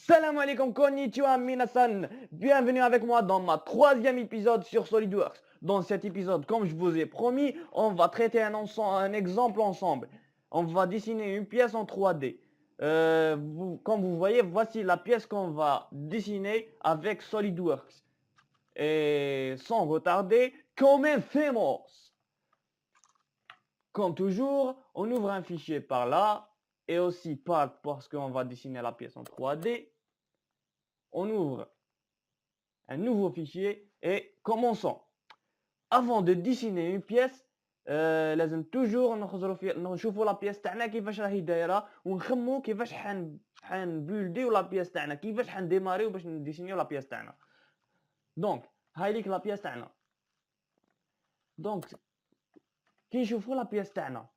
Salam alaikum, konnichiwa, minasan. Bienvenue avec moi dans ma troisième épisode sur SolidWorks. Dans cet épisode, comme je vous ai promis, on va traiter un exemple ensemble. On va dessiner une pièce en 3D. Comme vous voyez, voici la pièce qu'on va dessiner avec SolidWorks. Et sans retarder, comencemos. Comme toujours, on ouvre un fichier par là et aussi parce qu'on va dessiner la pièce en 3D. On ouvre un nouveau fichier et commençons. Avant de dessiner une pièce لازم toujours نشوفوا لا بيس تاعنا كيفاش راهي دايره ونخمو كيفاش حنبيلديو لا بيس تاعنا كيفاش حنديماريو باش نديسينيو لا بيس تاعنا. دونك هاي ليك لا بيس تاعنا. دونك كي نشوفوا لا بيس تاعنا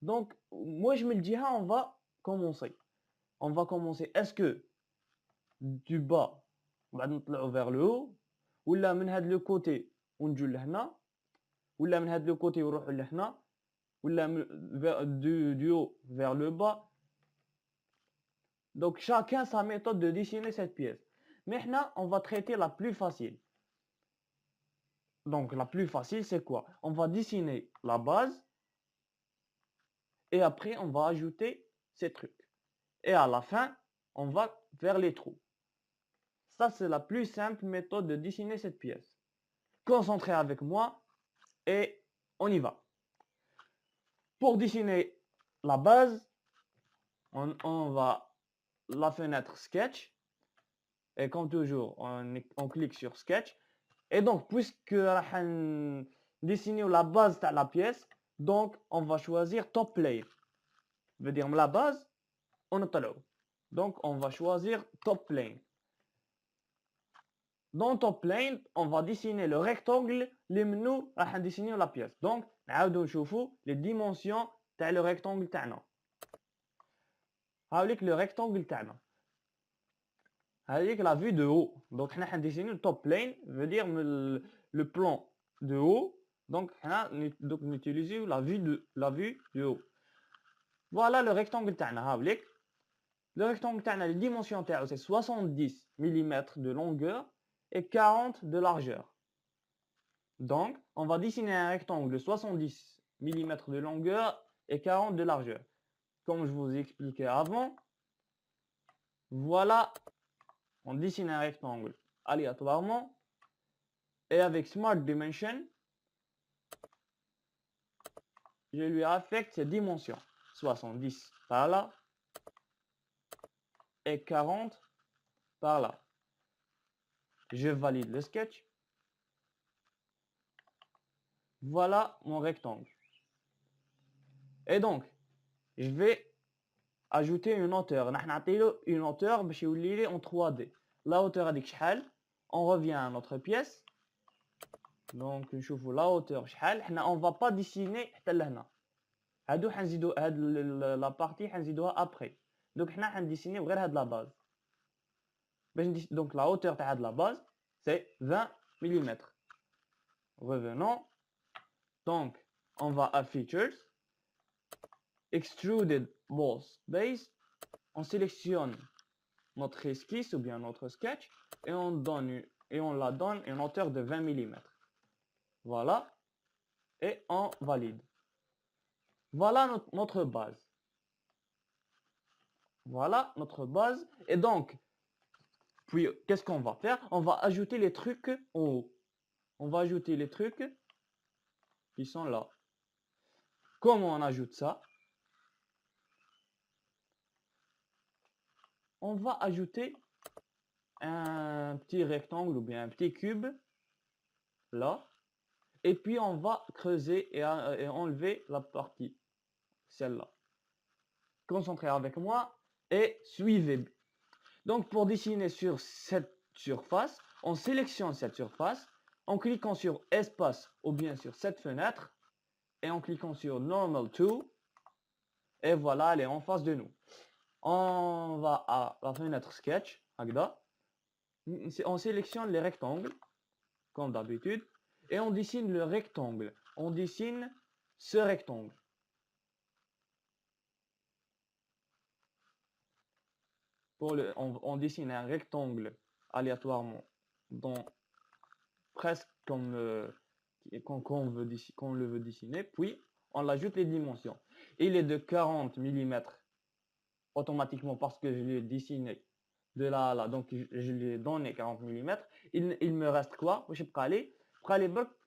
دونك واش من الجهه on va commencer. On va commencer. Est-ce que du bas بعد نطلعوا vers le haut ولا من هاد لو كوتي ونجوا لهنا ولا من هاد لو كوتي ونروحوا لهنا ولا du haut vers le bas. Donc chacun sa méthode de dessiner cette pièce. Maintenant, on va traiter la plus facile. Donc la plus facile, c'est quoi? On va dessiner la base et après on va ajouter ces trucs. Et à la fin, on va faire les trous. Ça, c'est la plus simple méthode de dessiner cette pièce. Concentrez avec moi et on y va. Pour dessiner la base, on va la fenêtre Sketch. Et comme toujours, on clique sur Sketch. Et donc, puisque on dessiner la base de la pièce, donc on va choisir Top Plane. Veut dire la base, on est donc on va choisir Top Plane. Dans Top Plane, on va dessiner le rectangle اللي منو راح نديسينيو la pièce. Donc, نعاودو نشوفوا les dimensions تاع le rectangle تاعنا. هاوليك le rectangle تاعنا. هاوليك la vue de haut. Donc, حنا حنديسينيو Top Plane, veut dire le plan de haut. Donc, حنا نutiliser la vue de haut. Voilà le rectangle تاعنا هاوليك. Le rectangle تاعنا les dimensions تاعو c'est 70 mm de longueur et 40 de largeur. Donc, on va dessiner un rectangle de 70 mm de longueur et 40 de largeur. Comme je vous ai expliqué avant, voilà, on dessine un rectangle aléatoirement et avec Smart Dimension, je lui affecte ses dimensions. 70 par là et 40 par là. Je valide le sketch. Voilà mon rectangle. Et donc, je vais ajouter une hauteur. Une hauteur باش يولي لي en 3D. La hauteur هذيك شحال. On revient à notre pièce. Donc نشوفوا la hauteur شحال. حنا on va pas dessiner حتى لهنا. هادو حنزيدو هاد la partie حنزيدوها après. Donc حنا حنديسينيو غير هاد la base. Donc la hauteur تاع هاد la base c'est 20 mm. Revenons. Donc on va à Features, Extruded Boss Base, on sélectionne notre esquisse ou bien notre sketch et on la donne une hauteur de 20 mm. Voilà, et on valide. Voilà notre base. Voilà notre base. Et donc, puis qu'est-ce qu'on va faire? On va ajouter les trucs en haut. On va ajouter les trucs qui sont là. Comment on ajoute ça? On va ajouter un petit rectangle ou bien un petit cube là. Et puis on va creuser et enlever la partie, celle-là. Concentrez avec moi et suivez. Donc pour dessiner sur cette surface, on sélectionne cette surface en cliquant sur espace ou bien sur cette fenêtre et en cliquant sur Normal To. Et voilà, elle est en face de nous. On va à la fenêtre Sketch, on sélectionne les rectangles comme d'habitude et on dessine le rectangle. On dessine ce rectangle. on dessine un rectangle aléatoirement dans presque comme qu'on le veut dessiner, puis on ajoute les dimensions. Il est de 40 millimètres automatiquement parce que je l'ai dessiné de là à là, donc je lui ai donné 40 millimètres. Il me reste quoi? Je peux aller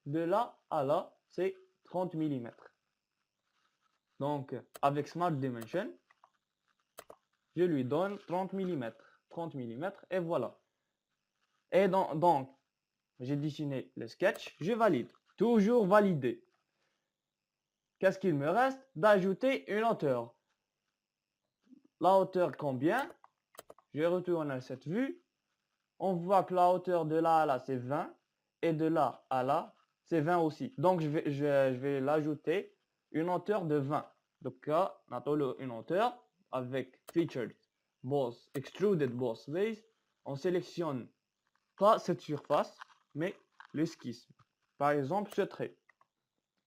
de là à là, c'est 30 millimètres. Donc avec Smart Dimension, je lui donne 30 millimètres, 30 millimètres, et voilà. Et donc j'ai dessiné le sketch, je valide. Toujours validé. Qu'est-ce qu'il me reste? D'ajouter une hauteur. La hauteur combien? Je retourne à cette vue. On voit que la hauteur de là à là, c'est 20. Et de là à là, c'est 20 aussi. Donc, je vais l'ajouter une hauteur de 20. Donc, là, on a une hauteur avec Featured Boss, Extruded Boss Base. On sélectionne pas cette surface, mais l'esquisse. Par exemple, ce trait.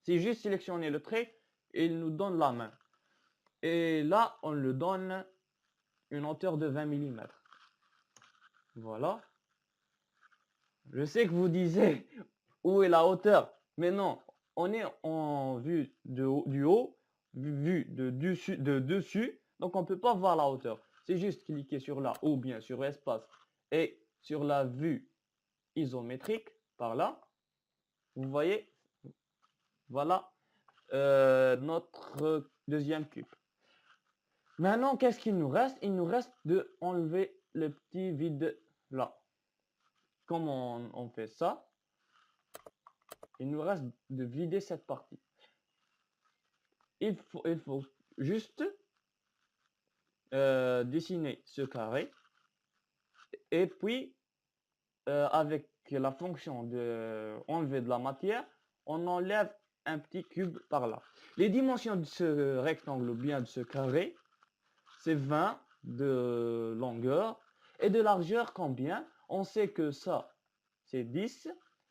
Si j'ai sélectionné le trait, il nous donne la main. Et là, on le donne une hauteur de 20 mm. Voilà. Je sais que vous disiez où est la hauteur, mais non, on est en vue du haut, vue de dessus, donc on ne peut pas voir la hauteur. C'est juste cliquer sur là ou bien sur espace et sur la vue isométrique par là. Vous voyez, voilà notre deuxième cube. Maintenant, qu'est-ce qu'il nous reste? Il nous reste de enlever le petit vide là. Comment on fait ça? Il nous reste de vider cette partie. Il faut juste dessiner ce carré et puis avec la fonction de enlever de la matière, on enlève un petit cube par là. Les dimensions de ce rectangle ou bien de ce carré, c'est 20 de longueur et de largeur combien? On sait que ça c'est 10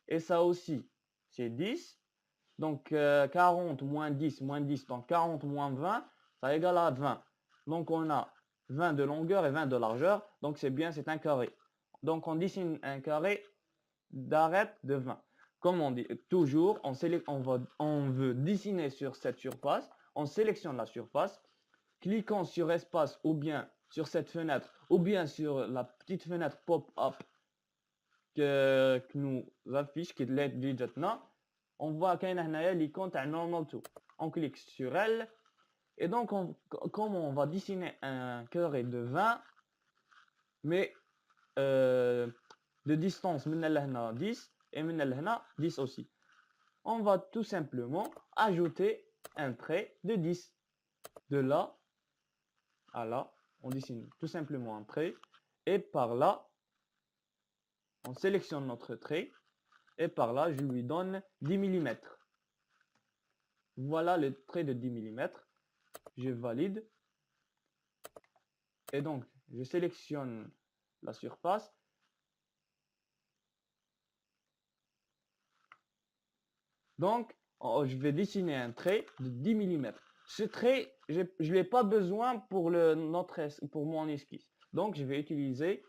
et ça aussi c'est 10. Donc 40 moins 10 moins 10, donc 40 moins 20, ça égale à 20. Donc on a 20 de longueur et 20 de largeur, donc c'est bien, c'est un carré. Donc on dessine un carré d'arête de 20. Comme on dit, toujours, on veut dessiner sur cette surface, on sélectionne la surface, cliquons sur espace ou bien sur cette fenêtre, ou bien sur la petite fenêtre pop-up que nous affiche, qui est l'aide widgetna. On voit qu'il y a l'icône de Normal To. On clique sur elle. Et donc, comme on va dessiner un carré de 20, mais de distance, 10 et 10 aussi. On va tout simplement ajouter un trait de 10. De là à là, on dessine tout simplement un trait. Et par là, on sélectionne notre trait. Et par là, je lui donne 10 mm. Voilà le trait de 10 mm. Je valide. Et donc, je sélectionne la surface. Donc, je vais dessiner un trait de 10 mm. Ce trait, je ne l'ai pas besoin pour mon esquisse. Donc, je vais utiliser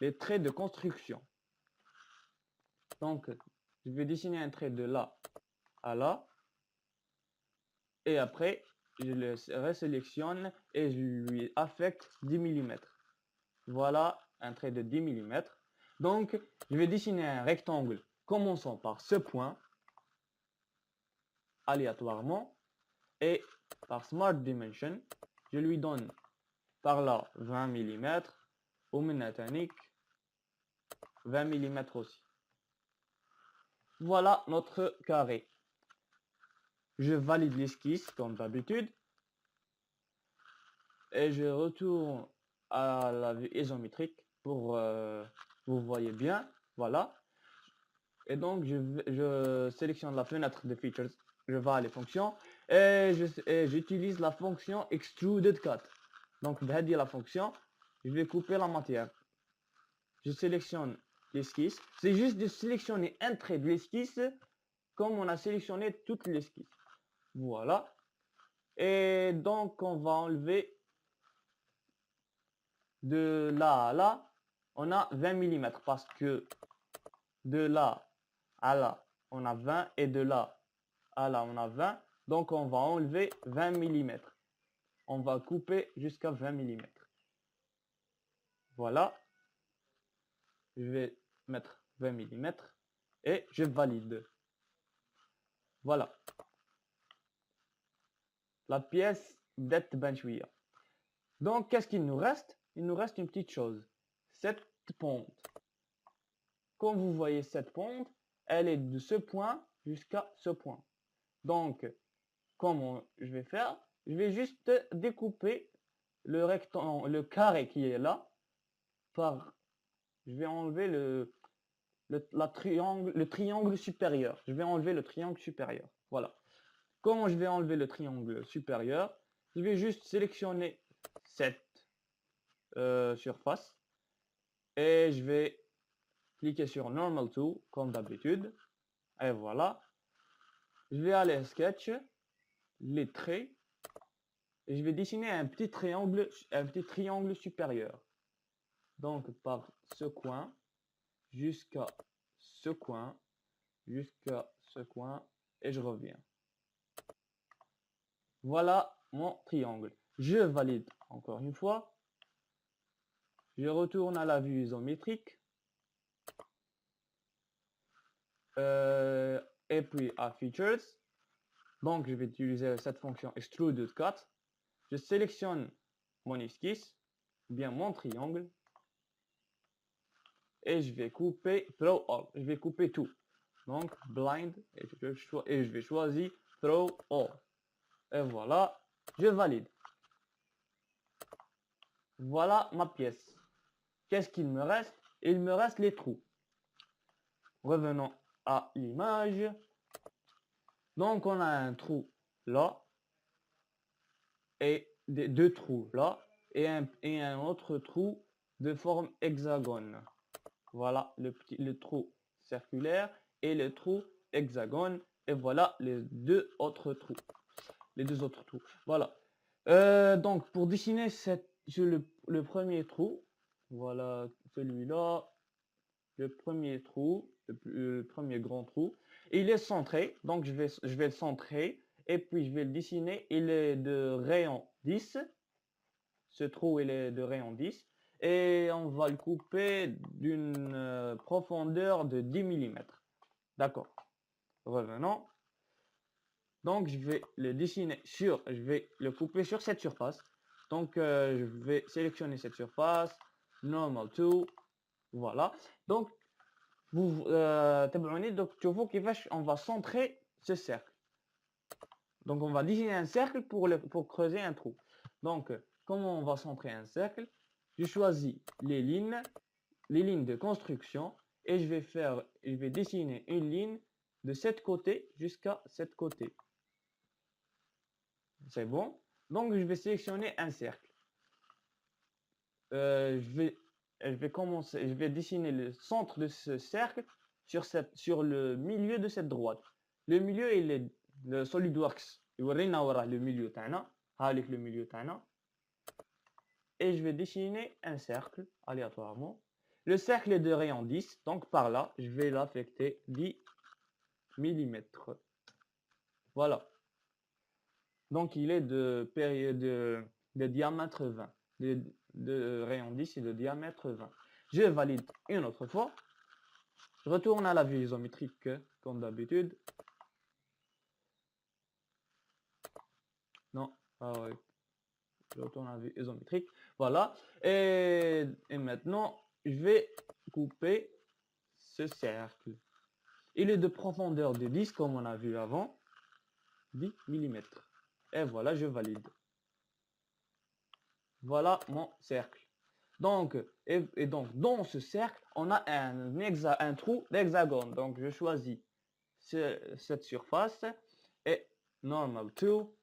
les traits de construction. Donc, je vais dessiner un trait de là à là. Et après, je le resélectionne et je lui affecte 10 mm. Voilà un trait de 10 mm. Donc, je vais dessiner un rectangle commençant par ce point, aléatoirement, et par Smart Dimension, je lui donne par là 20 mm, au Minatanic 20 mm aussi. Voilà notre carré. Je valide l'esquisse comme d'habitude et je retourne à la vue isométrique pour vous voyez bien, voilà. Et donc je sélectionne la fenêtre de features, je vais à les fonctions et j'utilise la fonction extruded cut. Donc derrière la fonction, je vais couper la matière. Je sélectionne l'esquisse. C'est juste de sélectionner un trait de l'esquisse comme on a sélectionné toute l'esquisse. Voilà. Et donc on va enlever de là à là, on a 20 mm parce que de là à là, on a 20 et de là à là, on a 20. Donc, on va enlever 20 mm. On va couper jusqu'à 20 mm. Voilà. Je vais mettre 20 mm et je valide. Voilà. La pièce d'être benchouilla. Donc, qu'est-ce qu'il nous reste? Il nous reste une petite chose. Cette pente. Comme vous voyez, cette pente, elle est de ce point jusqu'à ce point. Donc, comment je vais faire? Je vais juste découper le rectangle, le carré qui est là, par, je vais enlever le triangle supérieur. Je vais enlever le triangle supérieur. Voilà. Comment je vais enlever le triangle supérieur? Je vais juste sélectionner cette surface et je vais cliquer sur Normal To comme d'habitude. Et voilà. Je vais aller à Sketch, les traits, et je vais dessiner un petit triangle supérieur. Donc par ce coin jusqu'à ce coin, et je reviens. Voilà mon triangle. Je valide encore une fois. Je retourne à la vue isométrique. Et puis à Features. Donc je vais utiliser cette fonction Extruded Cut. Je sélectionne mon esquisse, bien mon triangle. Et je vais couper Throw All. Je vais couper tout. Donc Blind. Et je vais choisir Throw All. Et voilà. Je valide. Voilà ma pièce. Qu'est-ce qu'il me reste? Il me reste les trous. Revenons à l'image. Donc on a un trou là et deux trous là et un autre trou de forme hexagone. Voilà le trou circulaire et le trou hexagone et voilà les deux autres trous. Voilà. Donc pour dessiner le premier trou, voilà celui-là, le premier trou, le premier grand trou. Il est centré, donc je vais le centrer et puis je vais le dessiner. Il est de rayon 10. Ce trou, il est de rayon 10. Et on va le couper d'une profondeur de 10 mm. D'accord. Revenons. Donc je vais le dessiner je vais le couper sur cette surface. Donc je vais sélectionner cette surface, Normal To, voilà. Donc donc tu vois on va centrer ce cercle. Donc on va dessiner un cercle pour creuser un trou. Donc comment on va centrer un cercle? Je choisis les lignes de construction et je vais dessiner une ligne de cet côté jusqu'à cet côté. C'est bon. Donc je vais sélectionner un cercle. Je vais dessiner le centre de ce cercle sur le milieu de cette droite. Le milieu, il est le SolidWorks. Le milieu تاعنا. le milieu تاعنا. Et je vais dessiner un cercle aléatoirement. Le cercle est de rayon 10, donc par là, je vais l'affecter 10 mm. Voilà. Donc il est de diamètre 20. De rayon 10 et de diamètre 20. Je valide une autre fois. Je retourne à la vue isométrique comme d'habitude. Non, ouais. Je retourne à la vue isométrique. Voilà. Et maintenant, je vais couper ce cercle. Il est de profondeur de 10 comme on a vu avant. 10 mm. Et voilà, je valide. Voilà mon cercle. Donc, et donc, dans ce cercle, on a un trou d'hexagone. Donc, je choisis cette surface et Normal To.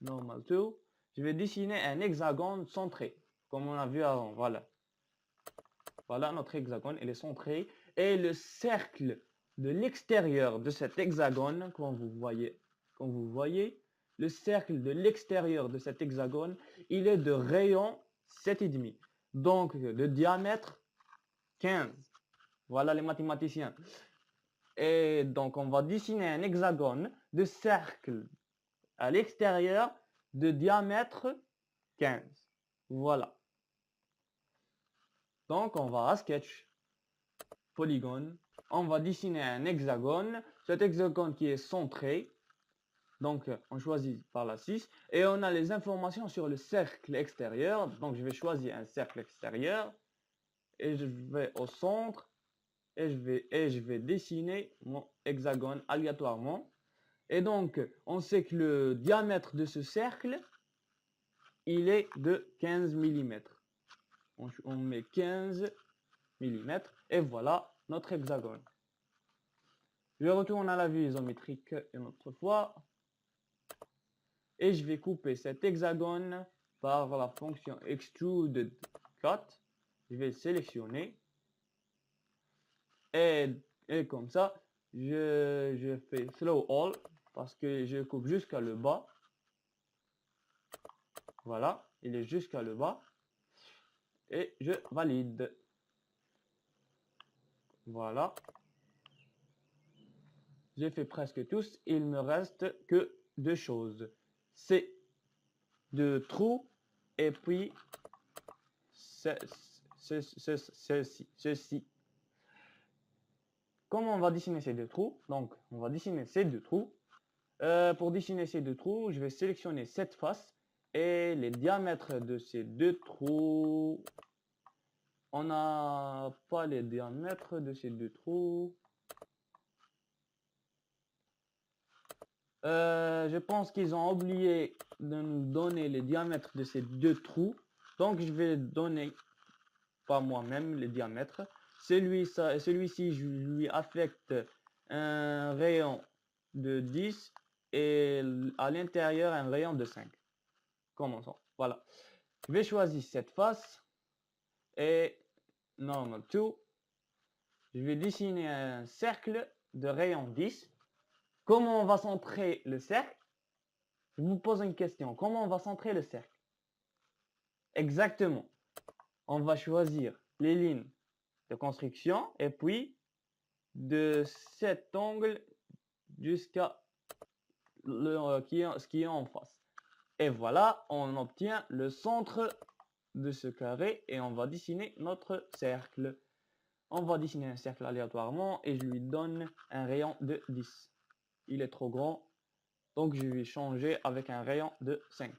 Normal To. Je vais dessiner un hexagone centré, comme on a vu avant. Voilà. Voilà notre hexagone, il est centré. Et le cercle de l'extérieur de cet hexagone, comme vous voyez, le cercle de l'extérieur de cet hexagone, il est de rayon 7,5. Donc, de diamètre 15. Voilà les mathématiciens. Et donc, on va dessiner un hexagone de cercle à l'extérieur de diamètre 15. Voilà. Donc, on va à Sketch, Polygone. On va dessiner un hexagone. Cet hexagone qui est centré. Donc, on choisit par la 6. Et on a les informations sur le cercle extérieur. Donc, je vais choisir un cercle extérieur. Et je vais au centre. Et je vais dessiner mon hexagone aléatoirement. Et donc, on sait que le diamètre de ce cercle, il est de 15 mm. On met 15 mm. Et voilà notre hexagone. Je retourne à la vue isométrique une autre fois. Et je vais couper cet hexagone par la fonction extruded cut. Je vais sélectionner. Et comme ça, je fais slow all parce que je coupe jusqu'à le bas. Voilà, il est jusqu'à le bas. Et je valide. Voilà. J'ai fait presque tous. Il me reste que deux choses. C'est deux trous et puis ceci. Comment on va dessiner ces deux trous? Donc, on va dessiner ces deux trous. Pour dessiner ces deux trous, je vais sélectionner cette face et les diamètres de ces deux trous. On n'a pas les diamètres de ces deux trous. Je pense qu'ils ont oublié de nous donner les diamètres de ces deux trous. Donc, je vais donner par moi-même les diamètres. Celui-ci, je lui affecte un rayon de 10 et à l'intérieur un rayon de 5. Commençons. Voilà. Je vais choisir cette face et normal to. Je vais dessiner un cercle de rayon 10. Comment on va centrer le cercle? Je vous pose une question. Comment on va centrer le cercle? Exactement. On va choisir les lignes de construction et puis de cet angle jusqu'à ce qui est en face. Et voilà, on obtient le centre de ce carré et on va dessiner notre cercle. On va dessiner un cercle aléatoirement et je lui donne un rayon de 10. Il est trop grand, donc je vais changer avec un rayon de 5.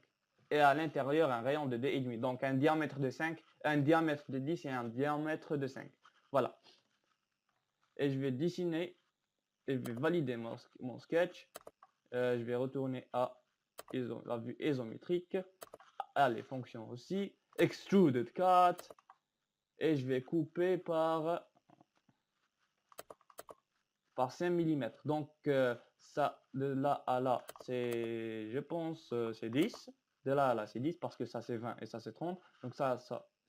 Et à l'intérieur, un rayon de 2,5. Donc un diamètre de 5, un diamètre de 10 et un diamètre de 5. Voilà. Et je vais dessiner et je vais valider mon sketch. Je vais retourner à la vue isométrique, à les fonctions aussi, extruded cut, et je vais couper par 5 mm. Donc ça, de là à là, c'est, je pense, c'est 10. De là à là, c'est 10 parce que ça c'est 20 et ça c'est 30. Donc ça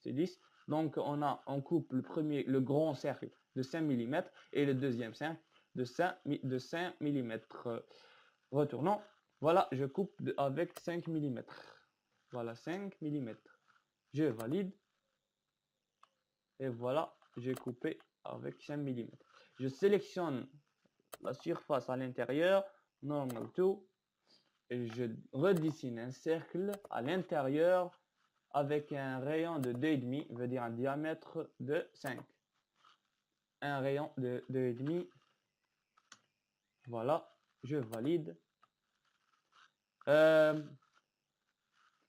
c'est 10. Donc on coupe le grand cercle de 5 mm et le deuxième cercle de 5 mm. Retournons. Voilà, je coupe avec 5 mm. Voilà, 5 mm. Je valide. Et voilà, j'ai coupé avec 5 mm. Je sélectionne la surface à l'intérieur, normal to, et je redessine un cercle à l'intérieur avec un rayon de 2,5, veut dire un diamètre de 5. Un rayon de 2,5. Voilà, je valide.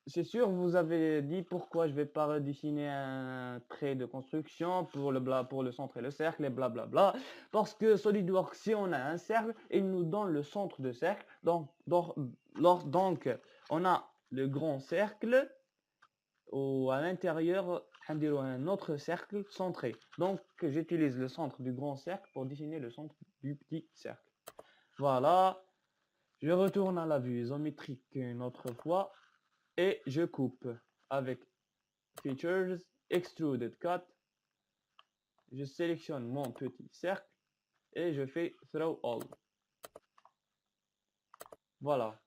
C'est sûr, vous avez dit pourquoi je vais pas redessiner un trait de construction pour le centre et le cercle et blablabla. Parce que SolidWorks, si on a un cercle, il nous donne le centre de cercle. Donc on a le grand cercle ou à l'intérieur, un autre cercle centré. Donc, j'utilise le centre du grand cercle pour dessiner le centre du petit cercle. Voilà. Je retourne à la vue isométrique une autre fois. Et je coupe avec Features, Extruded Cut. Je sélectionne mon petit cercle et je fais Throw All. Voilà.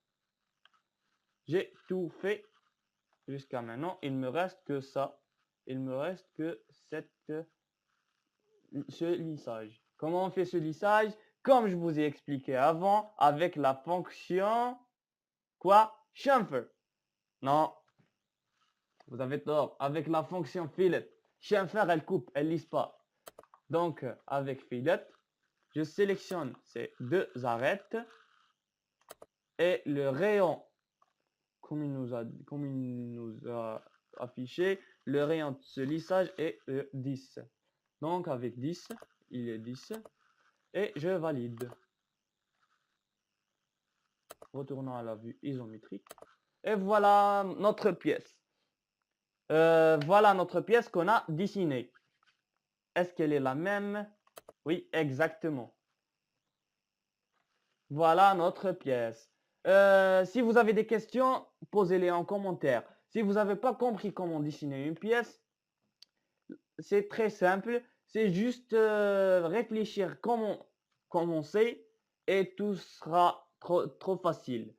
J'ai tout fait jusqu'à maintenant. Il me reste que ça. Il me reste que ce lissage. Comment on fait ce lissage? Comme je vous ai expliqué avant, avec la fonction quoi? Chamfer. Non, vous avez tort. Avec la fonction fillet. Chamfer, elle coupe, elle lisse pas. Donc, avec fillet, je sélectionne ces deux arêtes et le rayon, comme il nous a affiché, le rayon de ce lissage est 10. Donc, avec 10, il est 10 et je valide. Retournons à la vue isométrique. Et voilà notre pièce. Voilà notre pièce qu'on a dessinée. Est-ce qu'elle est la même? Oui, exactement. Voilà notre pièce. Si vous avez des questions, posez-les en commentaire. Si vous n'avez pas compris comment dessiner une pièce, c'est très simple. C'est juste réfléchir comment commencer et tout sera trop facile.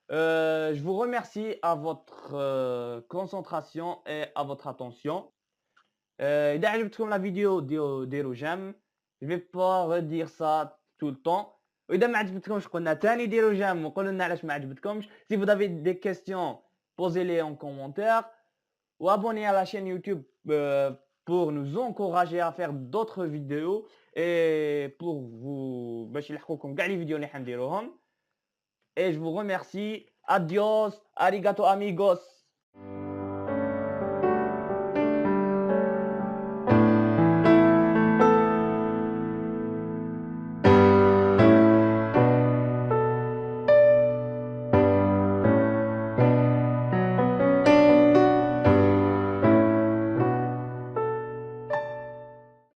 Je vous remercie à votre concentration et à votre attention. إذا عجبتكم la vidéo ديروا j'aime. Je vais pas redire ça tout le temps. وإذا ما عجبتكمش قلنا تاني ديروا j'aime وقولوا لنا علاش ما عجبتكمش. Si vous avez des questions, posez-les en commentaire. Ou abonnez à la chaîne YouTube pour nous encourager à faire d'autres vidéos et pour vous باش يلحقوكم كاع les vidéos اللي حنديروهم. Et je vous remercie. Adios, arigato amigos.